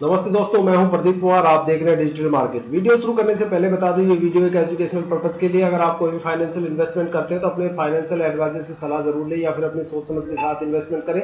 नमस्ते दोस्तों, मैं हूं प्रदीप कुमार। आप देख रहे हैं डिजिटल मार्केट। वीडियो शुरू करने से पहले बता दूं, ये वीडियो एक एजुकेशनल पर्पज के लिए। अगर आप कोई भी फाइनेंशियल इन्वेस्टमेंट करते हैं तो अपने फाइनेंशियल एडवाइजर से सलाह जरूर लें या फिर अपनी सोच समझ के साथ इन्वेस्टमेंट करें।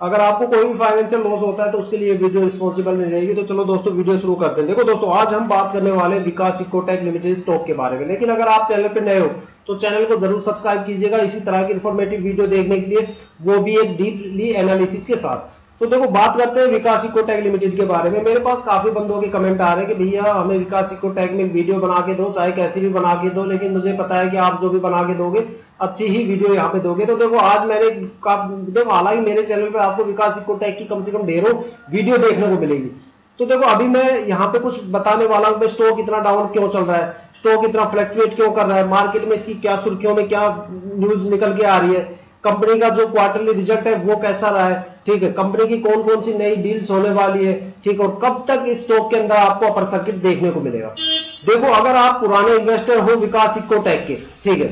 अगर आपको कोई भी फाइनेंशियल लॉस होता है तो उसके लिए वीडियो रिस्पॉन्सिबल नहीं रहेगी। तो चलो दोस्तों, वीडियो शुरू करते हैं। देखो दोस्तों, आज हम बात करने वाले विकास इकोटेक लिमिटेड स्टॉक के बारे में। लेकिन अगर आप चैनल पर नए हो तो चैनल को जरूर सब्सक्राइब कीजिएगा इसी तरह की इंफॉर्मेटिव वीडियो देखने के लिए, वो भी एक डीपली एनालिसिस के साथ। तो देखो, बात करते हैं विकास इकोटेक लिमिटेड के बारे में। मेरे पास काफी बंदों के कमेंट आ रहे हैं कि भैया हमें विकास इकोटेक में वीडियो बना के दो, चाहे कैसी भी बना के दो, लेकिन मुझे पता है कि आप जो भी बना के दोगे अच्छी ही वीडियो यहाँ पे दोगे। तो देखो, आज मैंने देखो, हालांकि मेरे चैनल पे आपको विकास इकोटेक की कम से कम ढेरों वीडियो देखने को मिलेगी। तो देखो, अभी मैं यहाँ पे कुछ बताने वाला हूँ। स्टॉक इतना डाउन क्यों चल रहा है, स्टॉक इतना फ्लक्चुएट क्यों कर रहा है, मार्केट में इसकी क्या सुर्खियों में क्या न्यूज निकल के आ रही है, कंपनी का जो क्वार्टरली रिजल्ट है वो कैसा रहा है, ठीक है, कंपनी की कौन कौन सी नई डील्स होने वाली है, ठीक, और कब तक इस स्टॉक के अंदर आपको अपर सर्किट देखने को मिलेगा। देखो, अगर आप पुराने इन्वेस्टर हो विकास इकोटेक के, ठीक है,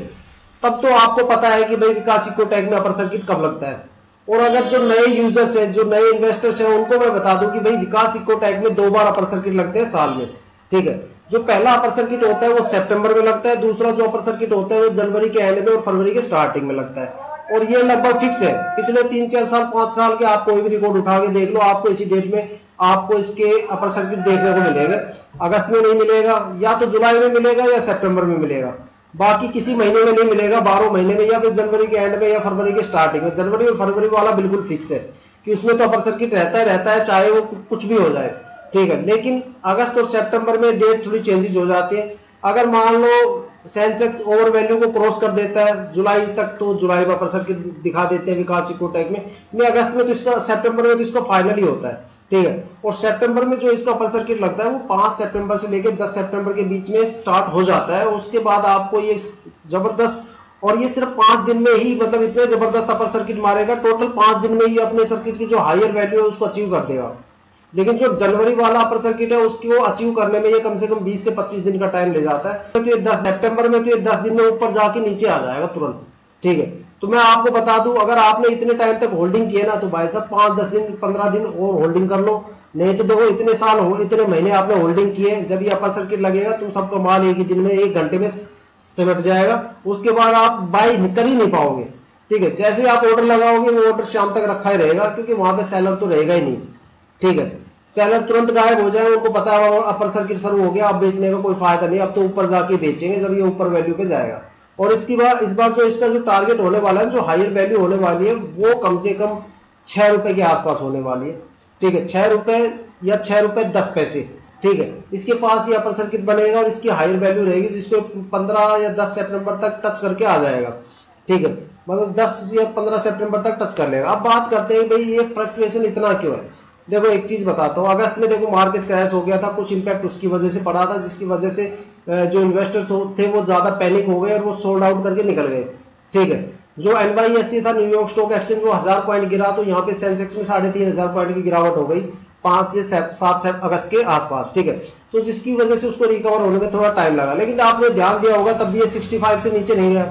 तब तो आपको पता है कि भाई विकास इकोटेक में अपर सर्किट कब लगता है। और अगर जो नए यूजर्स हैं, जो नए इन्वेस्टर्स हैं, उनको मैं बता दूं कि भाई विकास इकोटेक में 2 बार अपर सर्किट लगते हैं साल में, ठीक है। जो पहला अपर सर्किट होता है वो सितंबर में लगता है, दूसरा जो अपर सर्किट होता है वो जनवरी के एंड में और फरवरी के स्टार्टिंग में लगता है। और ये लगभग फिक्स है। पिछले 3-4 साल 5 साल के आप कोई भी रिकॉर्ड उठा के देख लो, आपको इसी डेट में आपको इसके अपर सर्किट देखने को मिलेगा। अगस्त में नहीं मिलेगा, या तो जुलाई में मिलेगा या सितंबर में मिलेगा, बाकी किसी महीने में नहीं मिलेगा। 12 महीने में या फिर जनवरी के एंड में या फरवरी के स्टार्टिंग में। जनवरी और फरवरी वाला बिल्कुल फिक्स है कि उसमें तो अपर सर्किट रहता है चाहे वो कुछ भी हो जाए, ठीक है। लेकिन अगस्त और सितंबर में डेट थोड़ी चेंजेस हो जाती है। अगर मान लो सेंसेक्स ओवर वैल्यू को क्रॉस कर देता है जुलाई तक, तो जुलाई में अपर सर्किट दिखा देते हैं विकास इकोटेक में। अगस्त में तो इसका, सितंबर में तो इसका फाइनल ही होता है, ठीक है। और सितंबर में जो इसका अपर सर्किट लगता है वो 5 सितंबर से लेकर 10 सितंबर के बीच में स्टार्ट हो जाता है। उसके बाद आपको ये जबरदस्त, और ये सिर्फ 5 दिन में ही, मतलब इतने जबरदस्त अपर सर्किट मारेगा, टोटल 5 दिन में ही अपने सर्किट की जो हायर वैल्यू है उसको अचीव कर देगा। लेकिन जो जनवरी वाला अपर सर्किट है उसको अचीव करने में ये कम से कम 20 से 25 दिन का टाइम ले जाता है। तो ये 10 सितंबर में तो ये 10 दिन में ऊपर जाके नीचे आ जाएगा तुरंत, ठीक है। तो मैं आपको बता दूं, अगर आपने इतने टाइम तक होल्डिंग किए ना, तो भाई साहब 5-10 दिन 15 दिन और होल्डिंग कर लो। नहीं तो देखो, इतने साल हो, इतने महीने आपने होल्डिंग किए, जब ये अपर सर्किट लगेगा तुम सबका माल एक ही दिन में, 1 घंटे में सिमट जाएगा। उसके बाद आप बाई कर ही नहीं पाओगे, ठीक है। जैसे ही आप ऑर्डर लगाओगे वो ऑर्डर शाम तक रखा ही रहेगा, क्योंकि वहां पे सेलर तो रहेगा ही नहीं, ठीक है। सेलर तुरंत गायब हो जाए, उनको पता है अपर सर्किट शुरू हो गया, अब बेचने का कोई फायदा नहीं, अब तो ऊपर जाके बेचेंगे जब ये ऊपर वैल्यू पे जाएगा। और इसकी बार इस बार जो इसका जो टारगेट होने वाला है, जो हायर वैल्यू होने वाली है, वो कम से कम 6 रुपए के आसपास होने वाली है, ठीक है। 6 रुपए या 6 रुपए 10 पैसे, ठीक है। इसके पास ये अपर सर्किट बनेगा और इसकी हायर वैल्यू रहेगी, जिसको 15 या 10 सितंबर तक टच करके आ जाएगा, ठीक है। मतलब 10 या 15 सितंबर तक टच कर लेगा। अब बात करते हैं भाई ये फ्लक्चुएशन इतना क्यों है। देखो, एक चीज बताता हूँ। अगस्त में देखो मार्केट क्रैश हो गया था, कुछ इंपैक्ट उसकी वजह से पड़ा था, जिसकी वजह से जो इन्वेस्टर्स थे वो ज्यादा पैनिक हो गए और वो सोल्ड आउट करके निकल गए, ठीक है। जो NYSE था, न्यूयॉर्क स्टॉक एक्सचेंज, वो 1000 पॉइंट गिरा, तो यहाँ पे सेंसेक्स में 3500 पॉइंट की गिरावट हो गई 5 से 7 अगस्त के आसपास, ठीक है। तो जिसकी वजह से उसको रिकवर होने में थोड़ा टाइम लगा। लेकिन आपने ध्यान दिया होगा तब भी ये 65 से नीचे नहीं गया,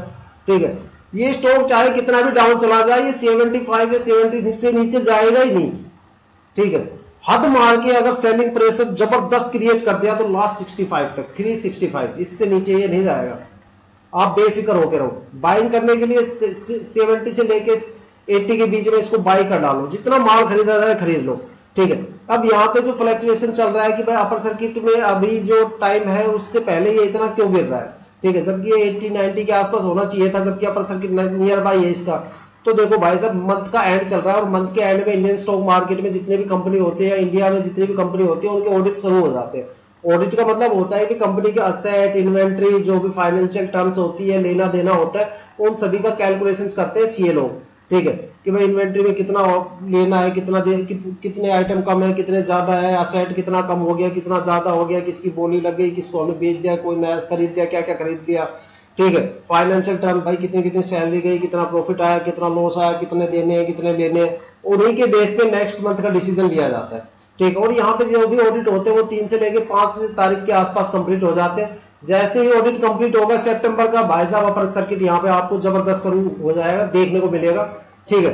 ठीक है। ये स्टॉक चाहे कितना भी डाउन चला जाए, ये 75 या 70 से नीचे जाएगा ही नहीं, ठीक है। हद मार के अगर सेलिंग प्रेशर जबरदस्त क्रिएट कर दिया तो लास्ट 65 तक, 365, इससे नीचे ये नहीं जाएगा। आप बेफिक्र होकर रहो। बाइंग करने के लिए 70 से लेके 80 के बीच में इसको बाई कर डालो, जितना माल खरीदा जाए खरीद लो, ठीक है। अब यहाँ पे जो फ्लक्चुएशन चल रहा है कि भाई अपर सर्किट में अभी जो टाइम है उससे पहले ये इतना क्यों गिर रहा है, ठीक है, जबकि ये 80-90 के आसपास होना चाहिए था, जबकि अपर सर्किट नियर बाई है इसका। तो देखो भाई साहब, मंथ का एंड चल रहा है और मंथ के एंड में इंडियन स्टॉक मार्केट में जितने भी कंपनी होते हैं, इंडिया में जितनी भी कंपनी होती है, उनके ऑडिट शुरू हो जाते हैं। ऑडिट का मतलब होता है कि कंपनी के असेट, इन्वेंट्री, जो भी फाइनेंशियल टर्म्स होती है, लेना देना होता है, उन सभी का कैलकुलेशन करते हैं सीए लोग, ठीक है, कि भाई इन्वेंट्री में कितना लेना है, कितने आइटम कम है, कितने ज्यादा है, असेट कितना कम हो गया, कितना ज्यादा हो गया, किसकी बोली लग गई, किसको हमने बेच दिया, कोई नया खरीद दिया, क्या क्या खरीद दिया, ठीक है। फाइनेंशियल टर्म, भाई कितनी कितनी सैलरी गई, कितना प्रॉफिट आया, कितना लॉस आया, कितने देने हैं, कितने लेने हैं, उन्हीं के बेस पे नेक्स्ट मंथ का डिसीजन लिया जाता है, ठीक है। और यहाँ पे जो भी ऑडिट होते हैं वो 3 से लेकर 5 तारीख के आसपास कंप्लीट हो जाते हैं। जैसे ही ऑडिट कंप्लीट होगा सितंबर का, भाई साहब अपर सर्किट यहाँ पे आपको जबरदस्त शुरू हो जाएगा, देखने को मिलेगा। ठीक है।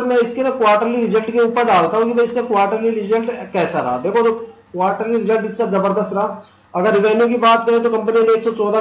मैं इसके ना क्वार्टरली रिजल्ट के ऊपर डालता हूँ कि भाई इसका क्वार्टरली रिजल्ट कैसा रहा। देखो तो क्वार्टरली रिजल्ट इसका जबरदस्त रहा। अगर रिवेन्यू की बात करें तो कंपनी ने 114